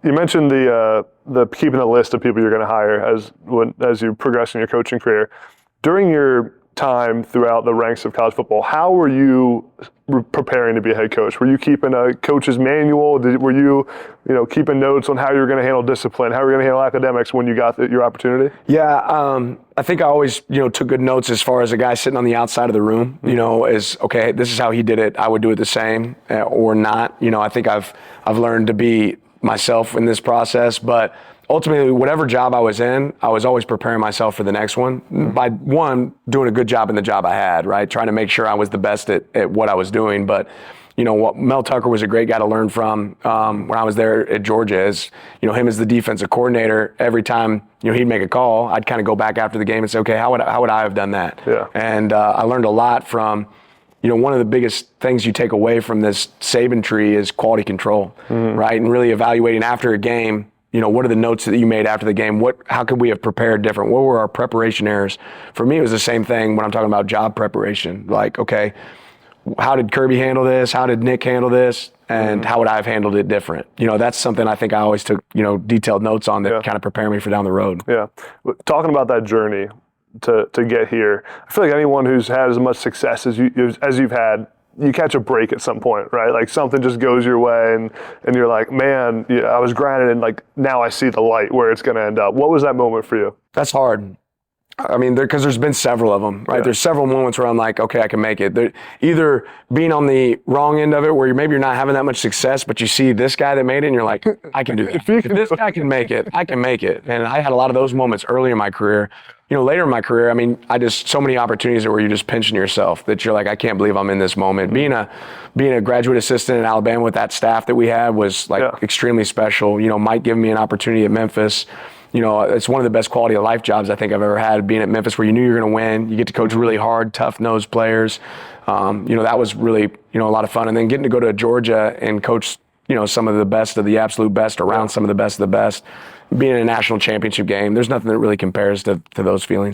You mentioned the keeping a list of people you're going to hire as you progress in your coaching career. During your time throughout the ranks of college football, how were you preparing to be a head coach? Were you keeping a coach's manual? Were you keeping notes on how you were going to handle discipline, how you were going to handle academics when you got your opportunity? Yeah, I think I always took good notes as far as a guy sitting on the outside of the room. As okay, this is how he did it. I would do it the same or not. I think I've learned to be myself in this process, but ultimately, whatever job I was in, I was always preparing myself for the next one by doing a good job in the job I had, right? Trying to make sure I was the best at what I was doing. But, Mel Tucker was a great guy to learn from when I was there at Georgia. As him as the defensive coordinator, every time he'd make a call, I'd kind of go back after the game and say, okay, how would I have done that? Yeah. And I learned a lot from. One of the biggest things you take away from this Saban tree is quality control, right? And really evaluating after a game. What are the notes that you made after the game? How could we have prepared different? What were our preparation errors? For me, it was the same thing when I'm talking about job preparation. Like, okay, how did Kirby handle this? How did Nick handle this? And how would I have handled it different? That's something I think I always took, detailed notes on that kind of prepare me for down the road. Yeah. Talking about that journey to get here, I feel like anyone who's had as much success as you've had, you catch a break at some point, right? Like something just goes your way and you're like, man, I was grinding and like now I see the light where it's going to end up. What was that moment for you? That's hard. I mean, because there's been several of them, right? Yeah. There's several moments where I'm like, okay, I can make it. Either being on the wrong end of it where maybe you're not having that much success, but you see this guy that made it and you're like, I can do that. If this guy can make it, I can make it. And I had a lot of those moments early in my career. Later in my career, I mean, so many opportunities where you're just pinching yourself that you're like, I can't believe I'm in this moment. Being a graduate assistant in Alabama with that staff that we had was extremely special. Mike giving me an opportunity at Memphis. It's one of the best quality of life jobs I think I've ever had, being at Memphis where you knew you were going to win. You get to coach really hard, tough-nosed players. That was really, a lot of fun. And then getting to go to Georgia and coach, some of the best of the absolute best around some of the best of the best. Being in a national championship game, there's nothing that really compares to those feelings.